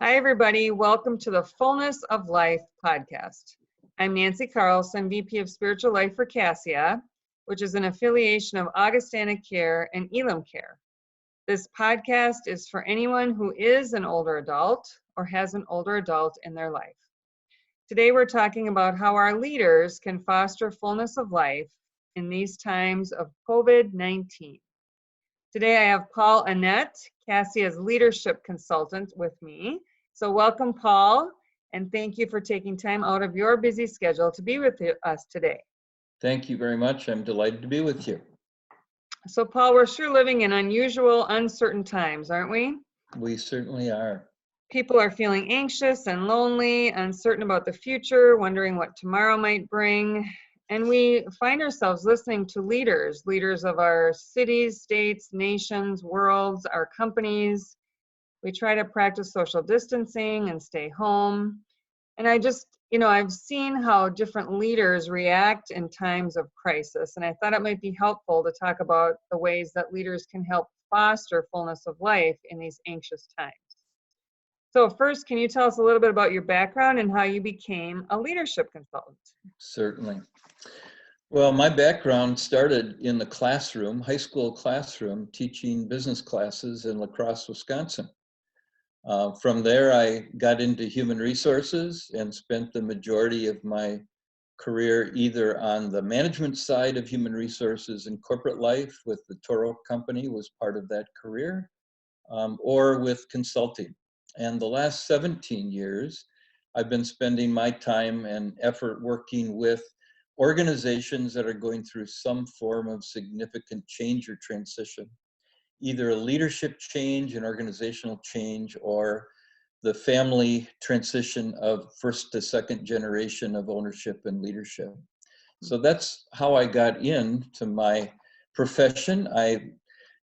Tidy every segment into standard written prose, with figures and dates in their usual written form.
Hi, everybody. Welcome to the Fullness of Life podcast. I'm Nancy Carlson, VP of Spiritual Life for Cassia, which is an affiliation of Augustana Care and Elam Care. This podcast is for anyone who is an older adult or has an older adult in their life. Today, we're talking about how our leaders can foster fullness of life in these times of COVID-19. Today, I have Paul Annett, Cassia's leadership consultant, with me. So welcome, Paul, and thank you for taking time out of your busy schedule to be with us today. Thank you very much. I'm delighted to be with you. So, Paul, we're sure living in unusual, uncertain times, aren't we? We certainly are. People are feeling anxious and lonely, uncertain about the future, wondering what tomorrow might bring. And we find ourselves listening to leaders of our cities, states, nations, worlds, our companies. We try to practice social distancing and stay home. And I've seen how different leaders react in times of crisis. And I thought it might be helpful to talk about the ways that leaders can help foster fullness of life in these anxious times. So first, can you tell us a little bit about your background and how you became a leadership consultant? Certainly. Well, my background started in the classroom, high school classroom, teaching business classes in La Crosse, Wisconsin. From there, I got into human resources and spent the majority of my career either on the management side of human resources in corporate life with the Toro Company was part of that career, or with consulting. And the last 17 years, I've been spending my time and effort working with organizations that are going through some form of significant change or transition, either a leadership change, an organizational change, or the family transition of first to second generation of ownership and leadership. So that's how I got into my profession. I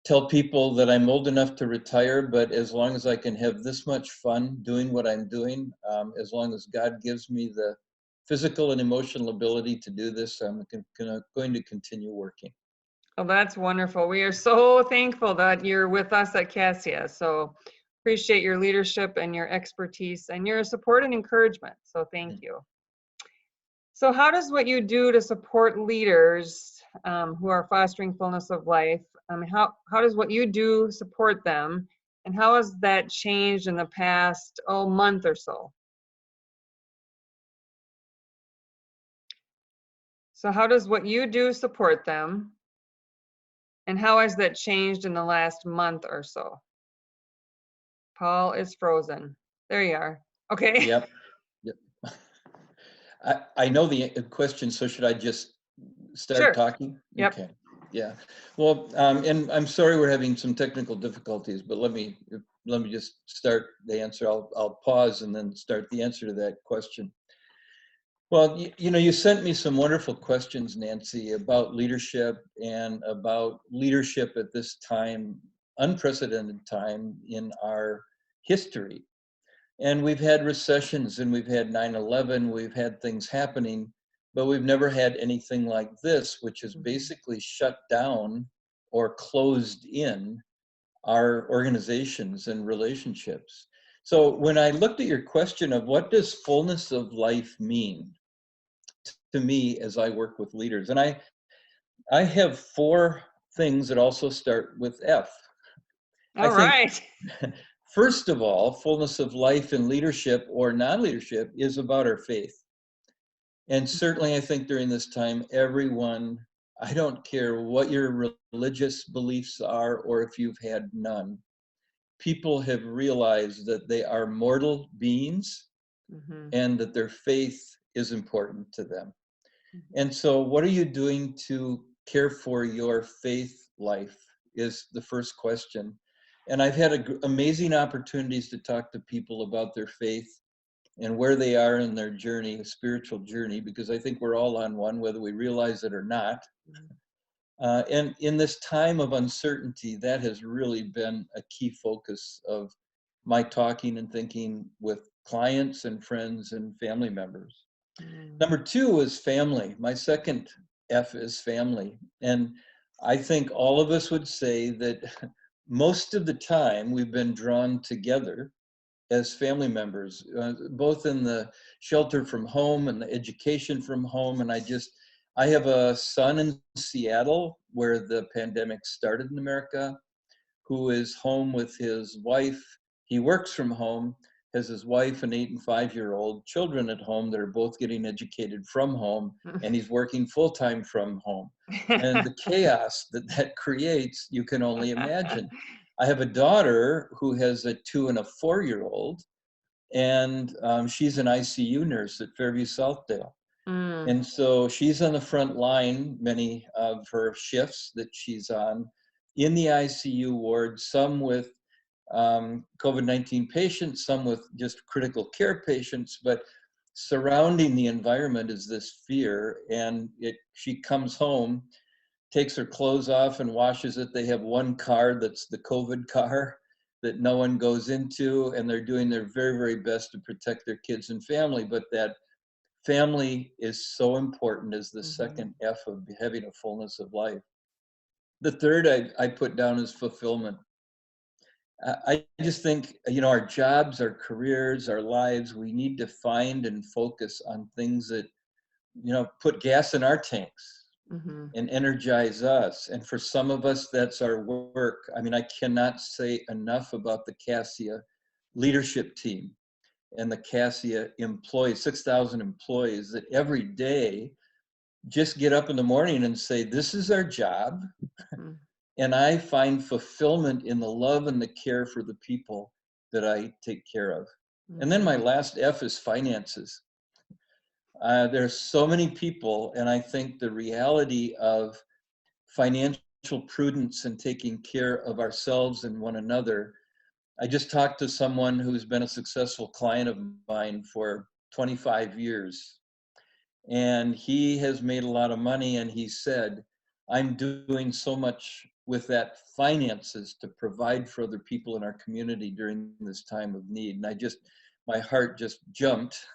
tell people that I'm old enough to retire, but as long as I can have this much fun doing what I'm doing, as long as God gives me the physical and emotional ability to do this, I'm going to continue working. Oh, that's wonderful. We are so thankful that you're with us at Cassia. So appreciate your leadership and your expertise and your support and encouragement. So thank you. So how does what you do to support leaders who are fostering fullness of life, how does what you do support them, and how has that changed in the past month or so? So how does what you do support them, and how has that changed in the last month or so? Paul is frozen. There you are. Okay. Yep. I know the question, so should I just start Sure. talking? Yep. Okay. Yeah. Well, and I'm sorry we're having some technical difficulties, but let me just start the answer. I'll pause and then start the answer to that question. Well, you sent me some wonderful questions, Nancy, about leadership and about leadership at this time, unprecedented time in our history. And we've had recessions and we've had 9/11, we've had things happening, but we've never had anything like this, which has basically shut down or closed in our organizations and relationships. So when I looked at your question of what does fullness of life mean to me as I work with leaders, and I have 4 things that also start with F. All right. First of all, fullness of life in leadership or non-leadership is about our faith. And certainly I think during this time, everyone, I don't care what your religious beliefs are or if you've had none, people have realized that they are mortal beings and that their faith is important to them. And so what are you doing to care for your faith life is the first question. And I've had amazing opportunities to talk to people about their faith and where they are in their journey, a spiritual journey, because I think we're all on one, whether we realize it or not. And in this time of uncertainty, that has really been a key focus of my talking and thinking with clients and friends and family members. Number 2 is family. My second F is family. And I think all of us would say that most of the time we've been drawn together as family members, both in the shelter from home and the education from home. And I have a son in Seattle where the pandemic started in America, who is home with his wife. He works from home, has his wife and 8 and 5-year-old children at home that are both getting educated from home, and he's working full-time from home. And the chaos that creates, you can only imagine. I have a daughter who has a 2 and a 4-year-old, and she's an ICU nurse at Fairview Southdale. And so she's on the front line, many of her shifts that she's on in the ICU ward, some with COVID-19 patients, some with just critical care patients, but surrounding the environment is this fear. And she comes home, takes her clothes off and washes it. They have one car that's the COVID car that no one goes into, and they're doing their very, very best to protect their kids and family. But that family is so important as the second F of having a fullness of life. The third I put down is fulfillment. I just think, our jobs, our careers, our lives, we need to find and focus on things that, put gas in our tanks and energize us. And for some of us, that's our work. I mean, I cannot say enough about the CASIA leadership team and the CASIA employees, 6,000 employees that every day just get up in the morning and say, this is our job. And I find fulfillment in the love and the care for the people that I take care of. And then my last F is finances. There's so many people, and I think the reality of financial prudence and taking care of ourselves and one another. I just talked to someone who's been a successful client of mine for 25 years. And he has made a lot of money, and he said, I'm doing so much with that finances to provide for other people in our community during this time of need. And my heart just jumped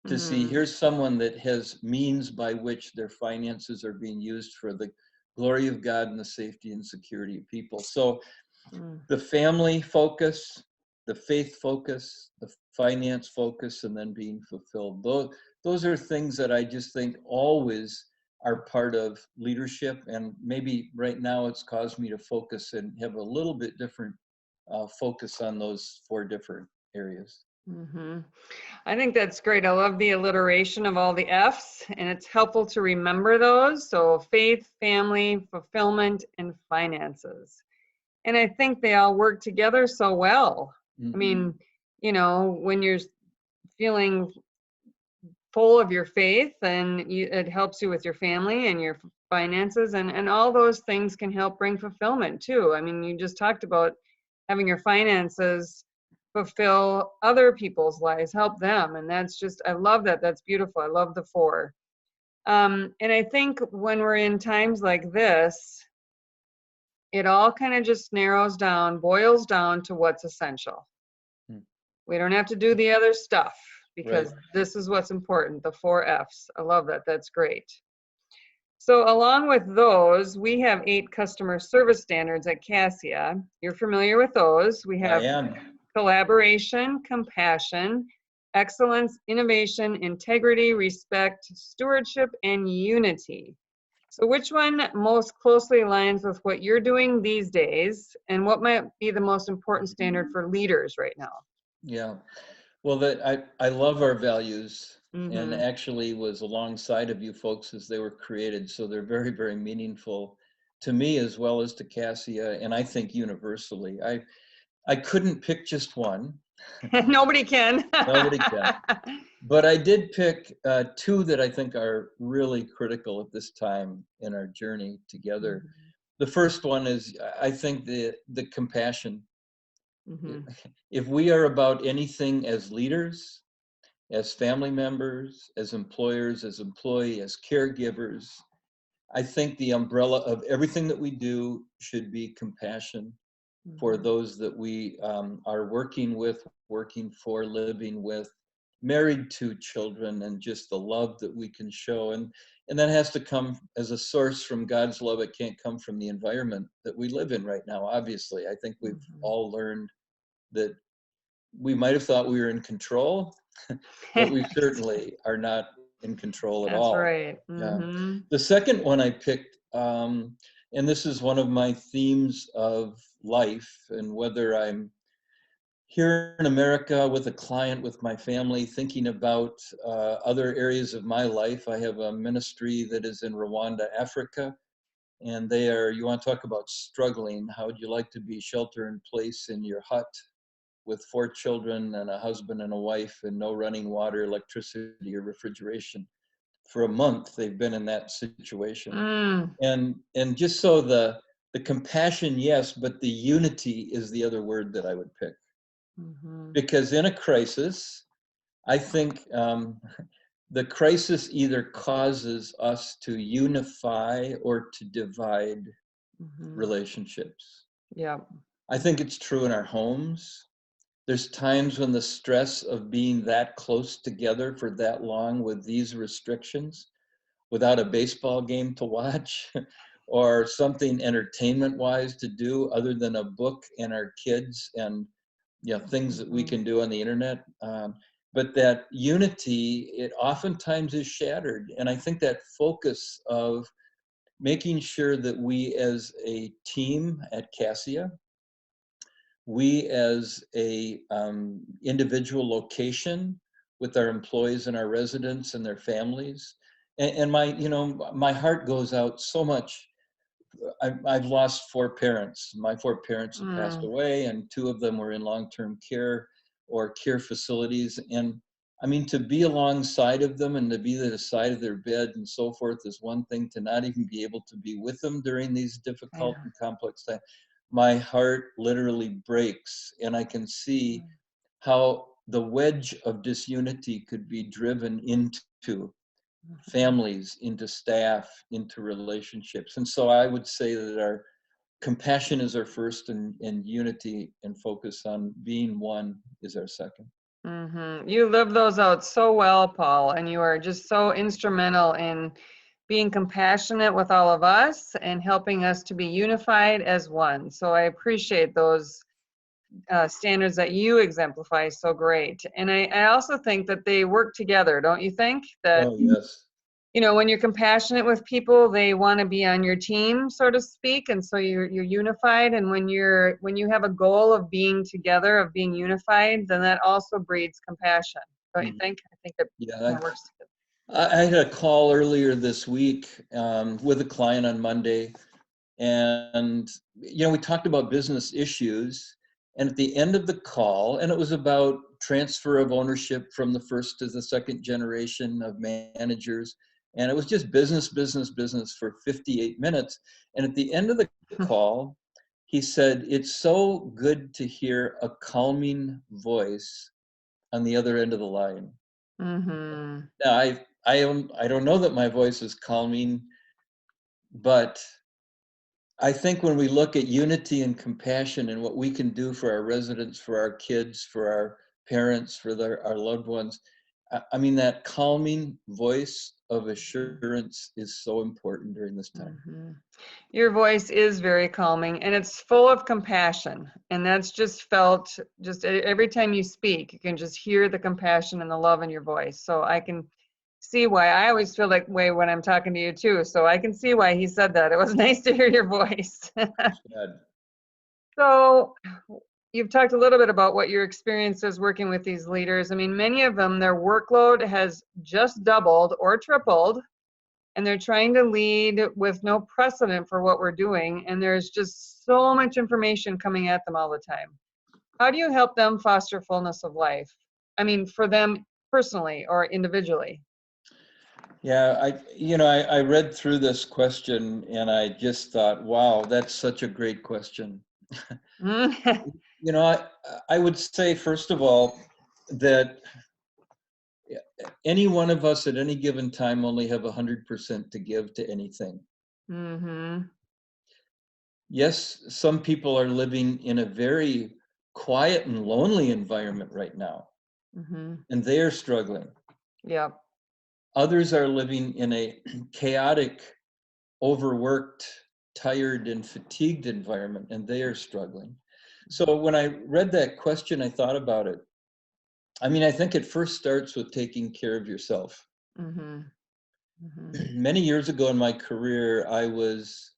to see here's someone that has means by which their finances are being used for the glory of God and the safety and security of people. So the family focus, the faith focus, the finance focus, and then being fulfilled. Those are things that I just think always are part of leadership. And maybe right now it's caused me to focus and have a little bit different focus on those 4 different areas. I think that's great. I love the alliteration of all the F's, and it's helpful to remember those. So faith, family, fulfillment, and finances. And I think they all work together so well. I mean, when you're feeling full of your faith, and it helps you with your family and your finances, and all those things can help bring fulfillment too. I mean, you just talked about having your finances fulfill other people's lives, help them. And I love that. That's beautiful. I love the 4. And I think when we're in times like this, it all kind of just boils down to what's essential. We don't have to do the other stuff, because this is what's important, the 4 F's. I love that. That's great. So along with those, we have 8 customer service standards at CASIA. You're familiar with those. We have collaboration, compassion, excellence, innovation, integrity, respect, stewardship, and unity. So which one most closely aligns with what you're doing these days, and what might be the most important standard for leaders right now? Yeah, well, I love our values, and actually was alongside of you folks as they were created. So they're very, very meaningful to me as well as to CASIA, and I think universally. I couldn't pick just one. Nobody can. Nobody can. But I did pick 2 that I think are really critical at this time in our journey together. The first one is, I think, the compassion. If we are about anything as leaders, as family members, as employers, as employees, as caregivers, I think the umbrella of everything that we do should be compassion for those that we are working with, working for, living with, married to, children, and just the love that we can show. And that has to come as a source from God's love. It can't come from the environment that we live in right now, obviously. I think we've all learned that we might have thought we were in control, but we certainly are not in control at That's all. right. Yeah. Mm-hmm. The second one I picked, and this is one of my themes of life, and whether I'm here in America with a client, with my family, thinking about other areas of my life. I have a ministry that is in Rwanda, Africa, and they are, you want to talk about struggling, how would you like to be shelter in place in your hut with 4 children and a husband and a wife and no running water, electricity, or refrigeration? For a month, they've been in that situation. Mm. And just so the compassion, yes, but the unity is the other word that I would pick. Mm-hmm. Because in a crisis, I think the crisis either causes us to unify or to divide Mm-hmm. relationships. Yeah. I think it's true in our homes. There's times when the stress of being that close together for that long with these restrictions, without a baseball game to watch or something entertainment wise to do other than a book and our kids and things that we Mm-hmm. can do on the internet, but that unity, it oftentimes is shattered. And I think that focus of making sure that we as a team at Cassia, we as a individual location with our employees and our residents and their families, and my heart goes out so much. I've lost 4 parents. My 4 parents have passed Mm. away, and 2 of them were in long-term care or care facilities. And I mean, to be alongside of them and to be at the side of their bed and so forth is one thing. To not even be able to be with them during these difficult Yeah. and complex times, my heart literally breaks. And I can see how the wedge of disunity could be driven into Mm-hmm. families, into staff, into relationships. And so I would say that our compassion is our first, and unity and focus on being one is our second. Mm-hmm. You live those out so well, Paul, and you are just so instrumental in being compassionate with all of us and helping us to be unified as one. So I appreciate those standards that you exemplify so great. And I also think that they work together, don't you think? That, Oh, yes. when you're compassionate with people, they want to be on your team, so to speak, and so you're unified. And when you have a goal of being together, of being unified, then that also breeds compassion, don't you Mhm. think? I think it Yeah, kind of works together. I had a call earlier this week with a client on Monday, and we talked about business issues. And at the end of the call, and it was about transfer of ownership from the first to the second generation of managers, and it was just business, business, business for 58 minutes. And at the end of the call, he said, "It's so good to hear a calming voice on the other end of the line." Mm-hmm. Now, I don't know that my voice is calming, but I think when we look at unity and compassion and what we can do for our residents, for our kids, for our parents, for our loved ones, I mean, that calming voice of assurance is so important during this time. Mm-hmm. Your voice is very calming and it's full of compassion. And that's just felt just every time you speak, you can just hear the compassion and the love in your voice. So I can see why I always feel that way when I'm talking to you too. So I can see why he said that. It was nice to hear your voice. Good. So you've talked a little bit about what your experience is working with these leaders. I mean, many of them, their workload has just doubled or tripled, and they're trying to lead with no precedent for what we're doing. And there's just so much information coming at them all the time. How do you help them foster fullness of life? I mean, for them personally or individually? Yeah, I read through this question and I just thought, wow, that's such a great question. Mm. I would say, first of all, that any one of us at any given time only have 100% to give to anything. Mm-hmm. Yes, some people are living in a very quiet and lonely environment right now, Mm-hmm. and they are struggling. Yep. Others are living in a chaotic, overworked, tired, and fatigued environment, and they are struggling. So when I read that question, I thought about it. I mean, I think it first starts with taking care of yourself. Mm-hmm. Mm-hmm. Many years ago in my career, I was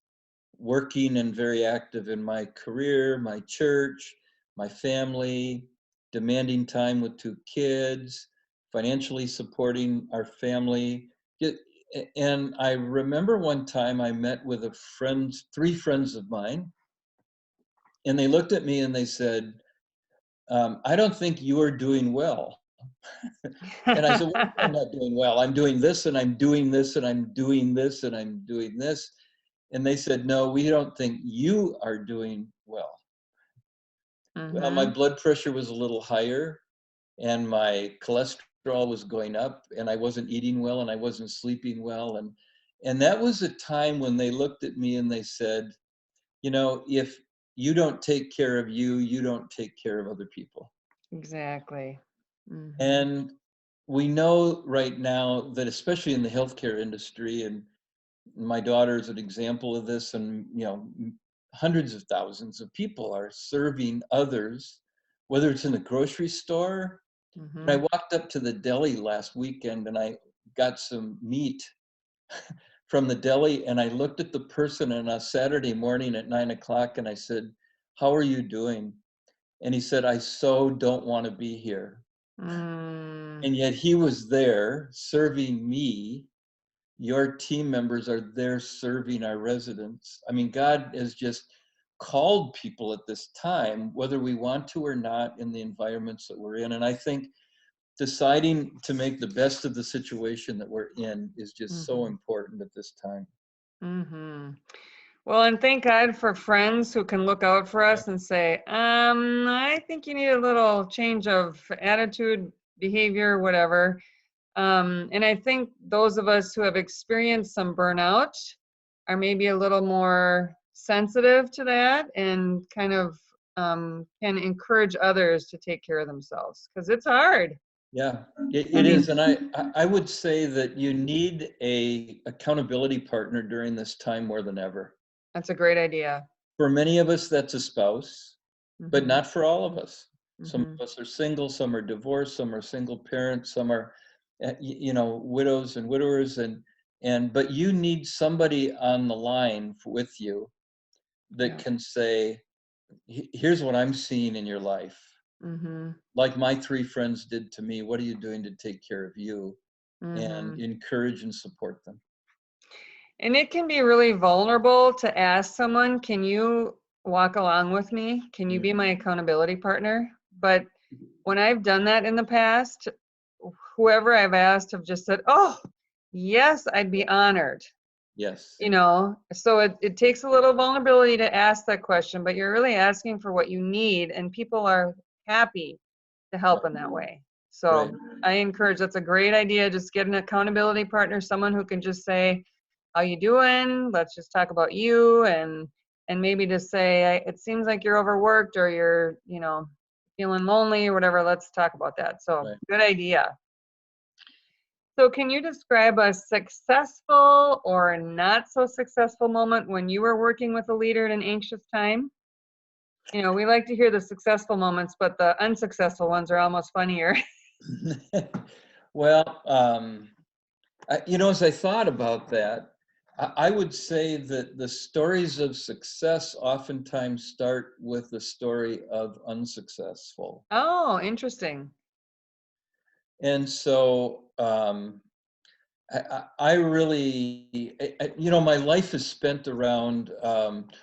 working and very active in my career, my church, my family, demanding time with 2 kids, financially supporting our family. And I remember one time I met with 3 friends of mine, and they looked at me and they said, I don't think you are doing well. And I said, what do you mean I'm not doing well? I'm doing this and I'm doing this and I'm doing this and I'm doing this. And they said, no, we don't think you are doing well. Well, my Mm-hmm. blood pressure was a little higher and my cholesterol was going up and I wasn't eating well and I wasn't sleeping well. And that was a time when they looked at me and they said, if you don't take care of you, you don't take care of other people. Exactly. Mm-hmm. And we know right now that especially in the healthcare industry, and my daughter is an example of this, and hundreds of thousands of people are serving others, whether it's in the grocery store. And I Mm-hmm. walked up to the deli last weekend and I got some meat from the deli, and I looked at the person on a Saturday morning at 9 o'clock and I said, how are you doing? And he said, I so don't want to be here. Mm. And yet he was there serving me. Your team members are there serving our residents. I mean, God has just called people at this time, whether we want to or not, in the environments that we're in. And I think deciding to make the best of the situation that we're in is just so Mm-hmm. important at this time. Mm-hmm. Well, and thank God for friends who can look out for Yeah. us and say, I think you need a little change of attitude, behavior, whatever. And I think those of us who have experienced some burnout are maybe a little more sensitive to that and kind of can encourage others to take care of themselves because it's hard. Yeah, I it is. mean, And I would say that you need a accountability partner during this time more than ever. that's a great idea. For many of us, that's a spouse, but Hmm. not for all of us. Some Hmm. of us are single, some are divorced, some are single parents, some are, widows and widowers, but you need somebody on the line with you that Yeah. can say, Here's what I'm seeing in your life." Hmm. Like my 3 friends did to me. What are you doing to take care of you? And Hmm. encourage and support them. And it can be really vulnerable to ask someone, can you walk along with me? Can you be my Mhm. accountability partner? But when I've done that in the past, whoever I've asked have just said, oh, yes, I'd be honored. Yes, So it takes a little vulnerability to ask that question, but you're really asking for what you need, and people are happy to help in right, that way. right, So I encourage, that's a great idea. Just get an accountability partner, someone who can just say, how you doing? Let's just talk about you, and maybe just say, it seems like you're overworked or you're, feeling lonely or whatever. Let's talk about that. So right. good idea. So can you describe a successful or not so successful moment when you were working with a leader at an anxious time? We like to hear the successful moments, but the unsuccessful ones are almost funnier. Well, as I thought about that, I would say that the stories of success oftentimes start with the story of unsuccessful. Oh, interesting. And so I really, my life is spent around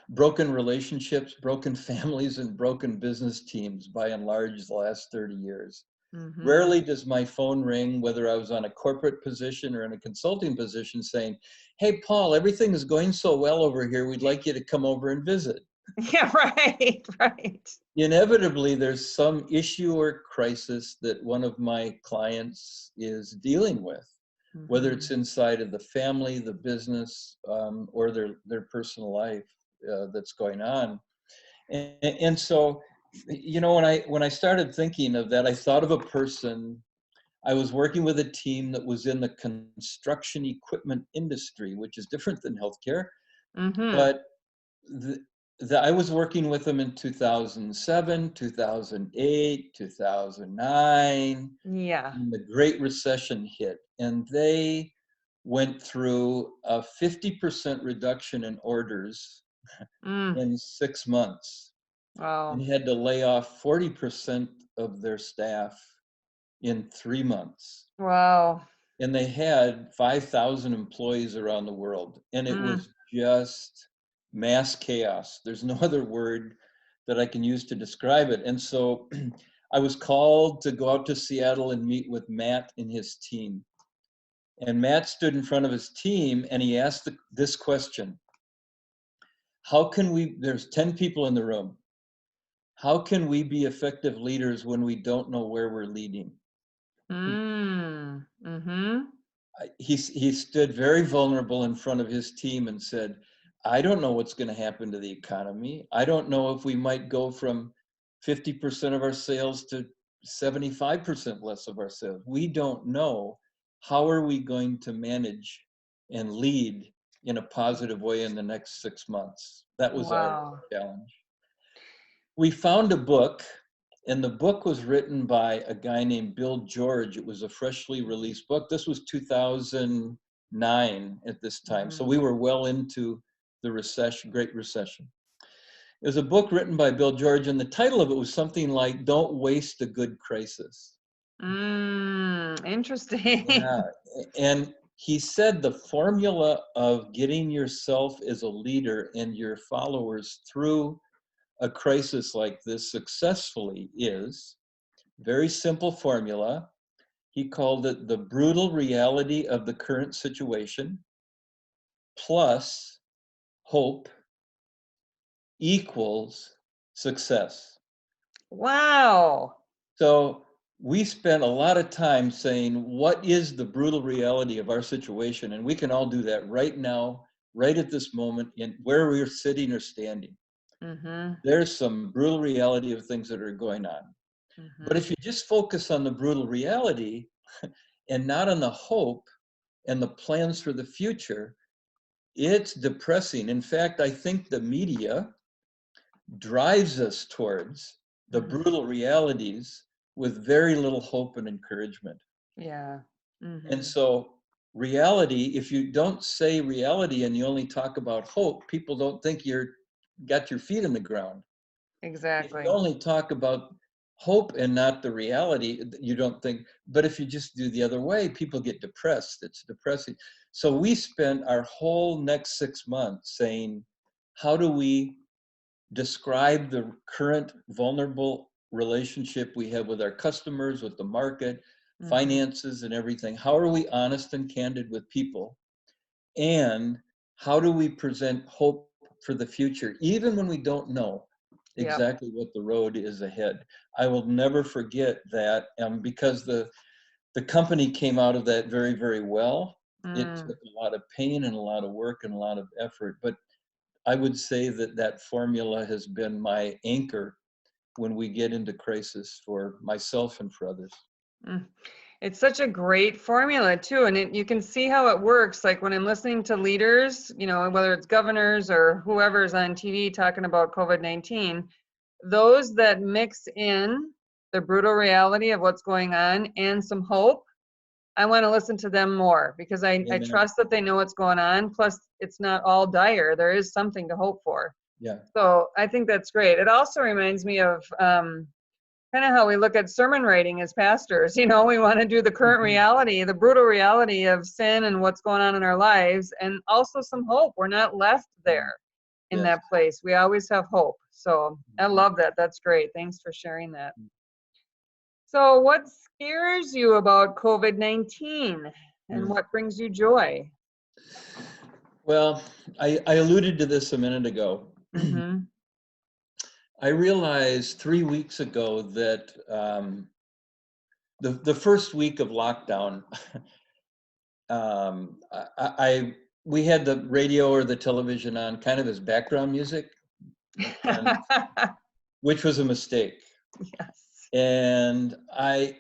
broken relationships, broken families, and broken business teams by and large the last 30 years. Mm-hmm. Rarely does my phone ring, whether I was on a corporate position or in a consulting position, saying, "Hey, Paul, everything is going so well over here. We'd like you to come over and visit." Yeah, right, right. Inevitably, there's some issue or crisis that one of my clients is dealing with, whether Mm-hmm. it's inside of the family, the business, or their personal life that's going on. And so, when I started thinking of that, I thought of a person. I was working with a team that was in the construction equipment industry, which is different than healthcare, Mm-hmm. but I was working with them in 2007, 2008, 2009, Yeah. and the Great Recession hit, and they went through a 50% reduction in orders Mm. in 6 months and Wow. had to lay off 40% of their staff in 3 months. Wow. And they had 5,000 employees around the world. And it Mm. was just mass chaos. There's no other word that I can use to describe it. And so I was called to go out to Seattle and meet with Matt and his team. And Matt stood in front of his team and he asked this question: how can we, there's 10 people in the room, how can we be effective leaders when we don't know where we're leading? Mm. Mm-hmm. He stood very vulnerable in front of his team and said, I don't know what's going to happen to the economy. I don't know if we might go from 50% of our sales to 75% less of our sales. We don't know. How are we going to manage and lead in a positive way in the next 6 months? That was our Wow. challenge. We found a book, and the book was written by a guy named Bill George. It was a freshly released book. This was 2009 at this time. So Mm-hmm. we were well into the recession, Great Recession. It was a book written by Bill George, and the title of it was something like Don't Waste a Good Crisis. Interesting. Yeah. And he said the formula of getting yourself as a leader and your followers through a crisis like this successfully is very simple formula. He called it the brutal reality of the current situation plus hope equals success. Wow. So we spent a lot of time saying, what is the brutal reality of our situation? And we can all do that right now, right at this moment, in where we're sitting or standing. Mm-hmm. There's some brutal reality of things that are going on. But Mm-hmm. if you just focus on the brutal reality and not on the hope and the plans for the future, it's depressing. In fact, I think the media drives us towards the Mm-hmm. brutal realities with very little hope and encouragement. Yeah. And Mm-hmm. so, reality, if you don't say reality and you only talk about hope, people don't think you're got your feet in the ground. If you Exactly. only talk about hope and not the reality, you don't think, but if you just do the other way, people get depressed. It's depressing. So we spent our whole next 6 months saying, how do we describe the current vulnerable relationship we have with our customers, with the market, Mm-hmm. finances, and everything? How are we honest and candid with people? And how do we present hope for the future, even when we don't know Yep. exactly what the road is ahead? I will never forget that, because the company came out of that very, very well. It Mm. took a lot of pain and a lot of work and a lot of effort, but I would say that that formula has been my anchor when we get into crisis for myself and for others. Mm. It's such a great formula too, and you can see how it works. Like when I'm listening to leaders, whether it's governors or whoever's on TV talking about COVID-19, those that mix in the brutal reality of what's going on and some hope, I want to listen to them more because I Amen. trust that they know what's going on. Plus, it's not all dire. There is something to hope for. Yeah. So I think that's great. It also reminds me of kind of how we look at sermon writing as pastors. We want to do the current Mhm. reality, the brutal reality of sin and what's going on in our lives, and also some hope. We're not left there in Yes. that place. We always have hope. So I love that. That's great. Thanks for sharing that. So, what scares you about COVID-19 and Mm. what brings you joy? Well, I alluded to this a minute ago. Mm-hmm. I realized 3 weeks ago that the first week of lockdown, we had the radio or the television on kind of as background music, and which was a mistake. Yes. And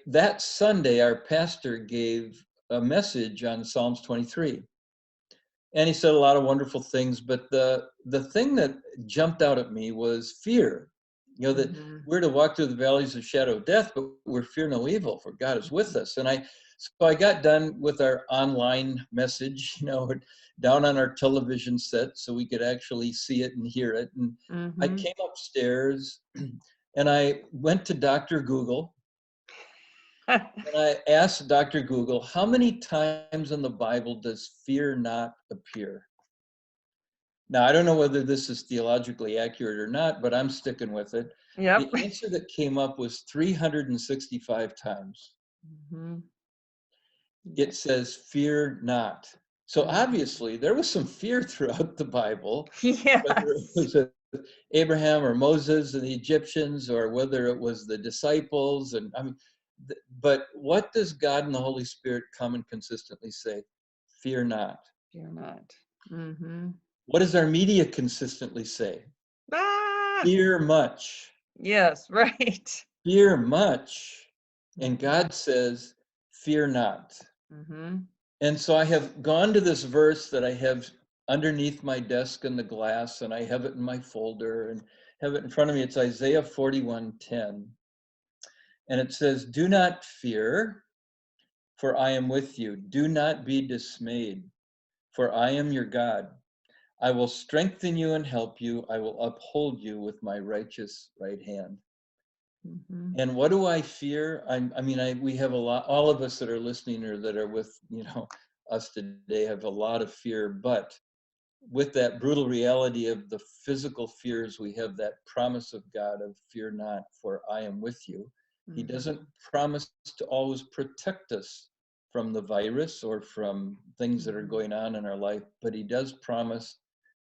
that Sunday, our pastor gave a message on Psalms 23. And he said a lot of wonderful things, but the thing that jumped out at me was fear. You know, that Mhm. we're to walk through the valleys of shadow of death, but we're fear no evil, for God is with us. So I got done with our online message, you know, down on our television set so we could actually see it and hear it. And I Mhm. came upstairs and I went to Dr. Google and I asked Dr. Google, how many times in the Bible does fear not appear? Now, I don't know whether this is theologically accurate or not, but I'm sticking with it. Yep. The answer that came up was 365 times. Mhm. It says, fear not. So Mhm. obviously, there was some fear throughout the Bible, whether it Yes. was Abraham or Moses and the Egyptians, or whether it was the disciples. And I mean, but what does God and the Holy Spirit come and consistently say? Fear not. You're not. Mhm. What does our media consistently say? Ah! Fear much. Yes, right. Fear much. And Mhm. God says, fear not. Mhm. And so I have gone to this verse that I have underneath my desk in the glass, and I have it in my folder and have it in front of me. It's Isaiah 41:10. And it says, do not fear, for I am with you. Do not be dismayed, for I am your God. I will strengthen you and help you. I will uphold you with my righteous right hand. Mhm. And what do I fear? We have a lot, all of us that are listening or that are with, us today have a lot of fear, but with that brutal reality of the physical fears, we have that promise of God of fear not, for I am with you. He doesn't Mhm. promise to always protect us from the virus or from things that are Mhm. going on in our life, but he does promise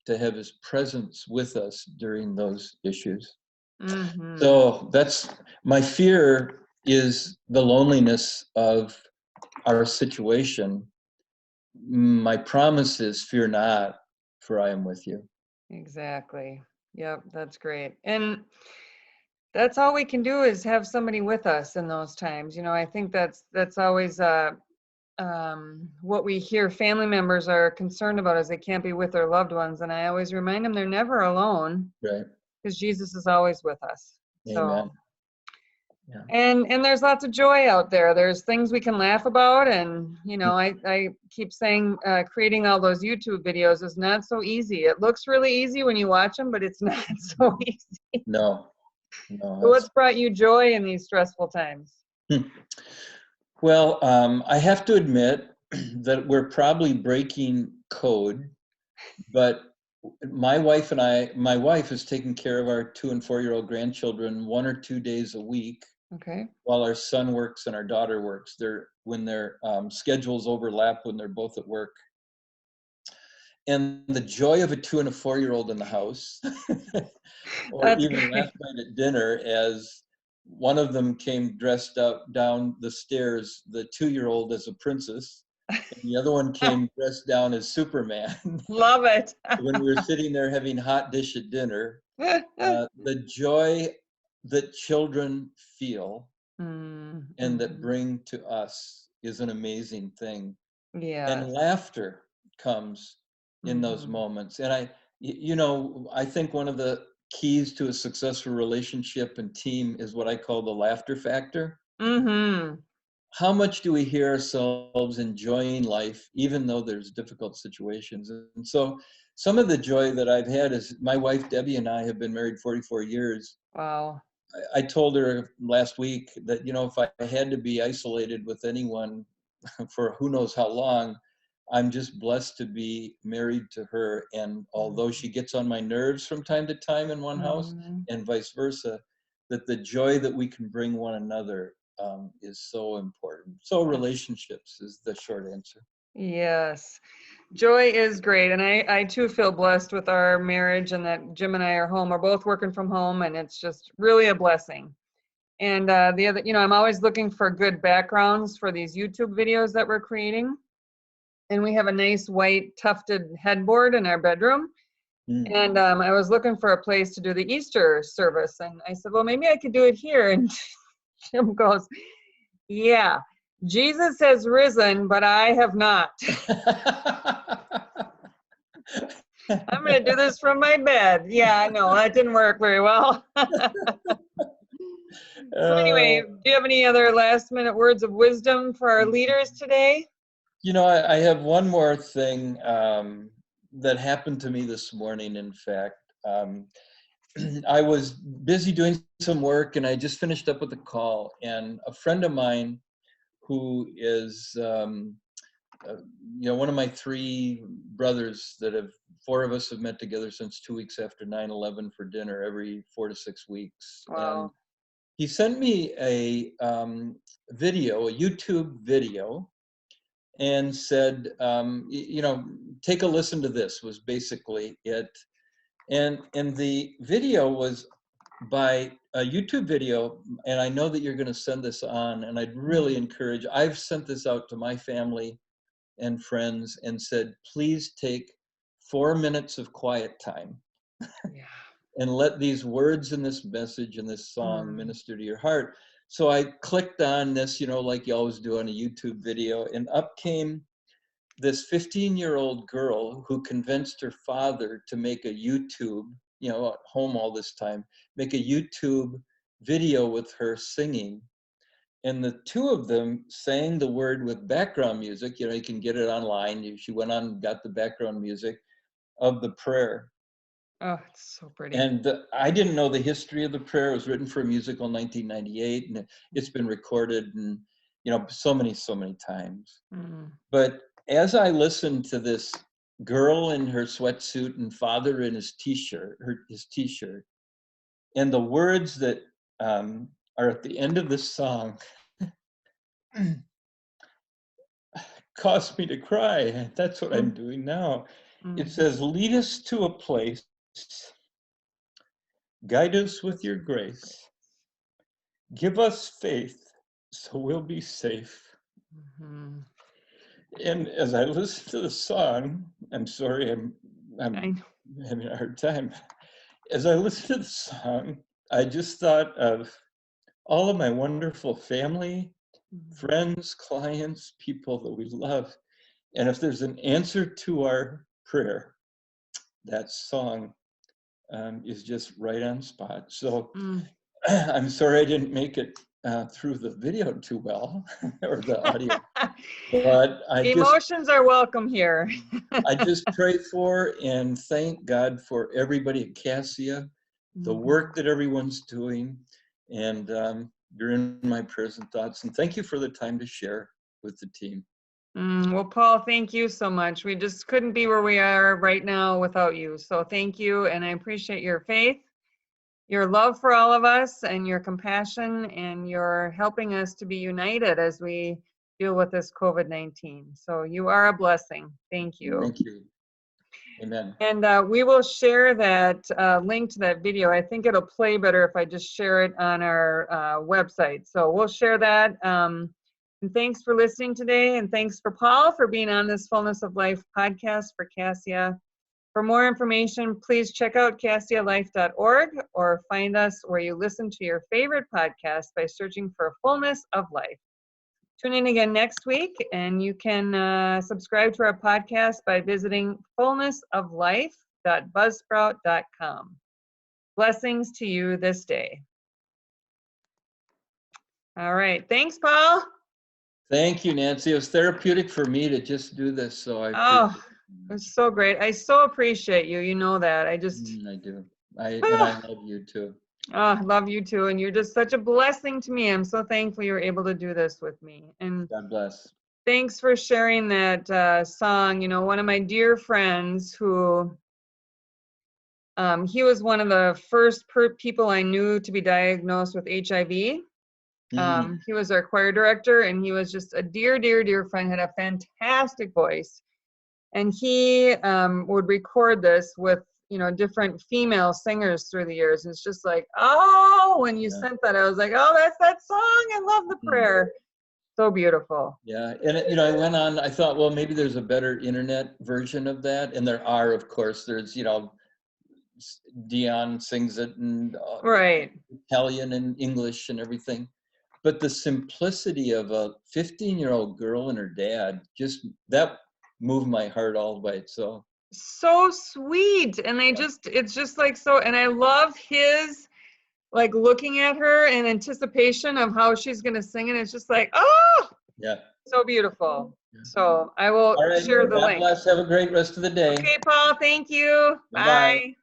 to have his presence with us during those issues. Mhm. So that's my fear, is the loneliness of our situation. My promise is fear not, for I am with you. Exactly. Yep, that's great. And that's all we can do is have somebody with us in those times. I think that's always what we hear family members are concerned about is they can't be with their loved ones. And I always remind them they're never alone Right. because Jesus is always with us. So, Amen. Yeah. and there's lots of joy out there. There's things we can laugh about. And, I keep saying creating all those YouTube videos is not so easy. It looks really easy when you watch them, but it's not so easy. No, no, So that's what's brought you joy in these stressful times? well, I have to admit that we're probably breaking code, but my wife is taking care of our 2 and 4-year-old grandchildren 1 or 2 days a week Okay. while our son works and our daughter works. When their schedules overlap, when they're both at work. And the joy of a 2 and a 4-year-old in the house, or That's even great. last night at dinner, as one of them came dressed up down the stairs, the 2-year-old as a princess, and the other one came dressed down as Superman. Love it. When we were sitting there having hot dish at dinner, the joy that children feel and that Mhm. bring to us is an amazing thing. And Yes. laughter comes in those Mhm. moments. And I think one of the keys to a successful relationship and team is what I call the laughter factor. Mhm. How much do we hear ourselves enjoying life even though there's difficult situations? And so some of the joy that I've had is my wife Debbie and I have been married 44 years. Wow. I told her last week that, if I had to be isolated with anyone for who knows how long, I'm just blessed to be married to her. And although she gets on my nerves from time to time in one house Mhm. and vice versa, that the joy that we can bring one another is so important. So That's relationships is the short answer. yes. Joy is great. And I too feel blessed with our marriage and that Jim and I are home. We're both working from home and it's just really a blessing. And the other, I'm always looking for good backgrounds for these YouTube videos that we're creating. And we have a nice white tufted headboard in our bedroom. Mm. And I was looking for a place to do the Easter service. And I said, well, maybe I could do it here. And Jim goes, yeah, Jesus has risen, but I have not. I'm going to do this from my bed. Yeah, no, that didn't work very well. So Uh, anyway, do you have any other last minute words of wisdom for our leaders today? I have one more thing that happened to me this morning, in fact. I was busy doing some work and I just finished up with a call, and a friend of mine who is, one of my three brothers that four of us have met together since 2 weeks after 9/11 for dinner every 4 to 6 weeks. And Wow. he sent me a video, a YouTube video, and said, take a listen to this, was basically it. And the video was by a YouTube video, and I know that you're going to send this on, and I'd really encourage, I've sent this out to my family and friends and said, please take 4 minutes of quiet time Yeah. and let these words and this message and this song minister to your heart. So I clicked on this, like you always do on a YouTube video, and up came this 15-year-old girl who convinced her father to make a YouTube, at home all this time, make a YouTube video with her singing. And the two of them sang the word with background music. You can get it online. She went on and got the background music of the prayer. Oh, it's so pretty. And I didn't know the history of the prayer. It was written for a musical in 1998, and it's been recorded and, so many times. But as I listened to this girl in her sweatsuit and father in his t-shirt, and the words that are at the end of this song caused me to cry. That's what I'm doing now. It says, lead us to a place, guide us with your grace, give us faith so we'll be safe. And as I listened to the song, I'm sorry, I'm having a hard time. As I listened to the song, I just thought of all of my wonderful family, friends, clients, people that we love. And if there's an answer to our prayer, that song is just right on spot. So I'm sorry I didn't make it through the video too well, or the audio. But Emotions are welcome here. I just pray for and thank God for everybody at Cassia, the work that everyone's doing, and you're in my prayers and thoughts. And thank you for the time to share with the team. Well, Paul, thank you so much. We just couldn't be where we are right now without you. So thank you, and I appreciate your faith, your love for all of us, and your compassion, and your helping us to be united as we deal with this COVID-19. So you are a blessing. Thank you. Thank you. Amen. And we will share that link to that video. I think it'll play better if I just share it on our website. So we'll share that. And thanks for listening today. And thanks for Paul for being on this Fullness of Life podcast for Cassia. For more information, please check out cassialife.org or find us where you listen to your favorite podcast by searching for Fullness of Life. Tune in again next week, and you can subscribe to our podcast by visiting fullnessoflife.buzzsprout.com. Blessings to you this day. All right. Thanks, Paul. Thank you, Nancy. It was therapeutic for me to just do this, so I appreciate it. It was so great. I so appreciate you. You know that. I do. And I love you too. I love you too. And you're just such a blessing to me. I'm so thankful you were able to do this with me. And God bless. Thanks for sharing that song. One of my dear friends who, he was one of the first people I knew to be diagnosed with HIV. He was our choir director, and he was just a dear, dear, dear friend, had a fantastic voice. And he would record this with, different female singers through the years. And it's just like, when you sent that, I was like, that's that song. I love the prayer. So beautiful. Yeah. And, I went on, I thought, well, maybe there's a better internet version of that. And there are, of course, there's, Dion sings it in Italian and English and everything. But the simplicity of a 15-year-old girl and her dad, just that moved my heart all the way. So so sweet. And it's just like so, and I love his, like looking at her in anticipation of how she's going to sing. And it's just like, oh, Yeah. so beautiful. Yeah. So I will All right. share the God link. bless. Have a great rest of the day. Okay, Paul, thank you. Bye-bye. Bye.